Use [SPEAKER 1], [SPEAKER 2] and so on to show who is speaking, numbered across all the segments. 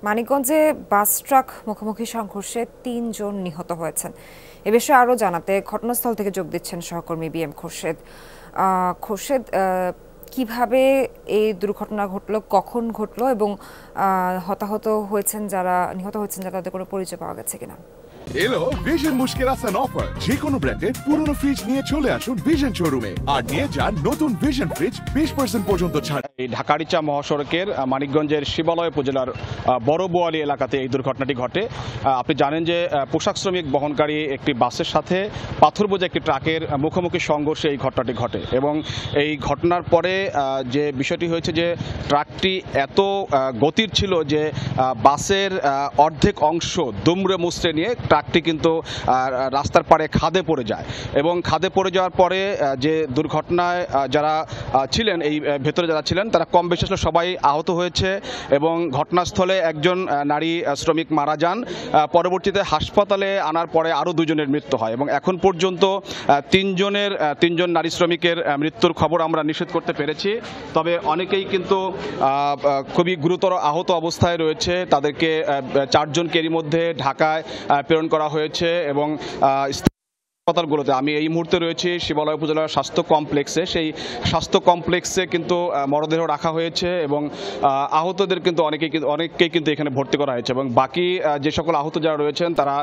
[SPEAKER 1] মানিকগঞ্জে bus truck মুখোমুখি সংঘর্ষে ৩ জন নিহত হয়েছেন। এ বিষয়ে আরও জানাতে ঘটনাস্থল থেকে যোগ দিচ্ছেন সহকর্মী বিএম খোরশেদ। খোরশেদ, কিভাবে এই দুর্ঘটনা ঘটলো, কখন ঘটলো এবং নিহত হয়েছেন যারা তাদের কোনো পরিচয় পাওয়া গেছে কিনা?
[SPEAKER 2] এলো ভিশন মুশকিল আসান অফার। যে কোনো ব্র্যান্ডের পুরনো ফ্রিজ নিয়ে চলে আসুন ভিশন শোরুমে আর নিয়ে যান নতুন ভিশন ফ্রিজ 20% পর্যন্ত ছাড়।
[SPEAKER 3] এই ঢাকা-আরিচা মহাসড়কের মানিকগঞ্জের শিবালয় উপজেলার বড় বোয়ালি এলাকাতে এই দুর্ঘটনাটি ঘটে। আপনি জানেন যে পোশাক শ্রমিক বহনকারী একটি বাসের সাথে পাথর বোঝা একটি ট্রাকের মুখোমুখি সংঘর্ষে এই ঘটনাটি ঘটে এবং এই ঘটনার পরে যে বিষয়টি হয়েছে যে ট্রাকটি এত গতির ছিল যে বাসের অর্ধেক অংশ দুমড়ে মুচড়ে নিয়ে ট্রাকটি কিন্তু রাস্তার পাড়ে খাদে পড়ে যায় এবং খাদে পড়ে যাওয়ার পরে যে দুর্ঘটনায় যারা ছিলেন এই ভেতরে যারা ছিলেন তারা কম বেশি সবাই আহত হয়েছে এবং ঘটনাস্থলে একজন নারী শ্রমিক মারা যান। পরবর্তীতে হাসপাতালে আনার পরে আরও 2 জনের মৃত্যু হয় এবং এখন পর্যন্ত 3 জন নারী শ্রমিকের মৃত্যুর খবর আমরা নিশ্চিত করতে পেরেছি। তবে অনেকেই কিন্তু খুবই গুরুতর আহত অবস্থায় রয়েছে। তাদেরকে 4 জনকে এরই মধ্যে ঢাকায় প্রেরণ করা হয়েছে এবং হাসপাতালগুলোতে আমি এই মুহূর্তে রয়েছি শিবালয় উপজেলার স্বাস্থ্য কমপ্লেক্সে। সেই স্বাস্থ্য কমপ্লেক্সে কিন্তু মরদেহ রাখা হয়েছে এবং আহতদের কিন্তু অনেককেই কিন্তু এখানে ভর্তি করা হয়েছে এবং বাকি যে সকল আহত যারা রয়েছেন তারা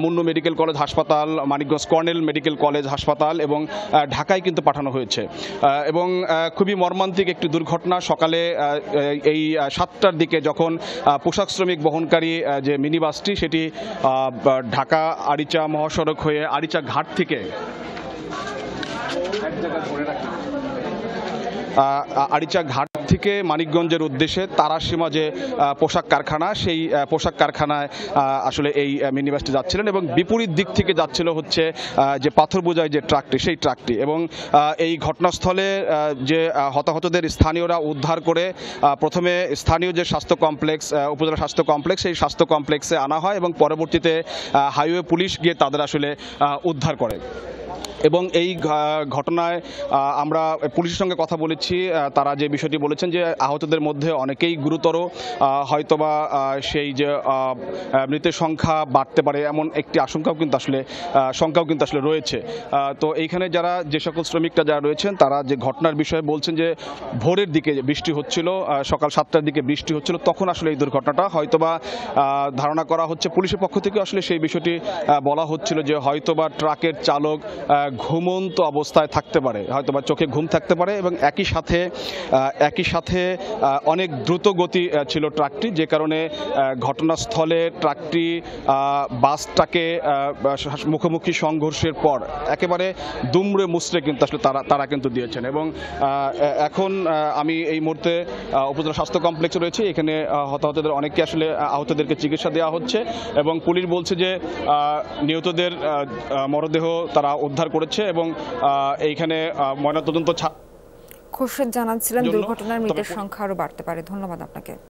[SPEAKER 3] মুন্নু মেডিকেল কলেজ হাসপাতাল, মানিকগঞ্জ কর্নেল মেডিকেল কলেজ হাসপাতাল এবং ঢাকায় কিন্তু পাঠানো হয়েছে এবং খুবই মর্মান্তিক একটি দুর্ঘটনা। সকালে এই 7টার দিকে যখন পোশাক শ্রমিক বহনকারী যে মিনি বাসটি সেটি ঢাকা-আরিচা মহাসড়ক হয়ে আরিচা ঘাট থেকে আরিচা ঘাট থেকে মানিকগঞ্জের উদ্দেশ্যে তারাসীমা যে পোশাক কারখানা, সেই পোশাক কারখানায় আসলে এই মিনি বাসটি যাচ্ছিলেন এবং বিপরীত দিক থেকে যাচ্ছিল হচ্ছে যে পাথর বোঝাই যে ট্রাকটি, সেই ট্রাকটি এবং এই ঘটনাস্থলে যে হতাহতদের স্থানীয়রা উদ্ধার করে প্রথমে স্থানীয় যে স্বাস্থ্য কমপ্লেক্স উপজেলা স্বাস্থ্য কমপ্লেক্স সেই স্বাস্থ্য কমপ্লেক্সে আনা হয় এবং পরবর্তীতে হাইওয়ে পুলিশ গিয়ে তাদের আসলে উদ্ধার করে এবং এই ঘটনায় আমরা পুলিশের সঙ্গে কথা বলেছি। তারা যে বিষয়টি বলেছেন যে আহতদের মধ্যে অনেকেই গুরুতর, হয়তোবা সেই যে মৃতের সংখ্যা বাড়তে পারে এমন একটি শঙ্কাও কিন্তু আসলে রয়েছে। তো এইখানে যে সকল শ্রমিকরা যারা রয়েছেন তারা যে ঘটনার বিষয়ে বলছেন যে ভোরের দিকে বৃষ্টি হচ্ছিল, সকাল 7টার দিকে বৃষ্টি হচ্ছিল, তখন আসলে এই দুর্ঘটনাটা হয়তোবা ধারণা করা হচ্ছে। পুলিশের পক্ষ থেকে আসলে সেই বিষয়টি বলা হচ্ছিল যে হয়তোবা ট্রাকের চালক ঘুমন্ত অবস্থায় থাকতে পারে, হয়তোবা চোখে ঘুম থাকতে পারে এবং একই সাথে অনেক দ্রুত গতি ছিল ট্রাকটি, যে কারণে ঘটনাস্থলে ট্রাকটি বাসটাকে মুখোমুখি সংঘর্ষের পর একেবারে দুমড়ে মুচড়ে কিন্তু আসলে তারা কিন্তু দিয়েছেন এবং এখন আমি এই মুহূর্তে উপজেলা স্বাস্থ্য কমপ্লেক্সে রয়েছে। এখানে হতাহতদের অনেককে আসলে আহতদেরকে চিকিৎসা দেওয়া হচ্ছে এবং পুলিশ বলছে যে নিহতদের মরদেহ তারা উদ্ধার করেছে এবং এইখানে ময়নাতদন্ত
[SPEAKER 1] খোরশেদ জানাচ্ছিলেন দুর্ঘটনার মৃতের সংখ্যা আরও বাড়তে পারে। ধন্যবাদ আপনাকে।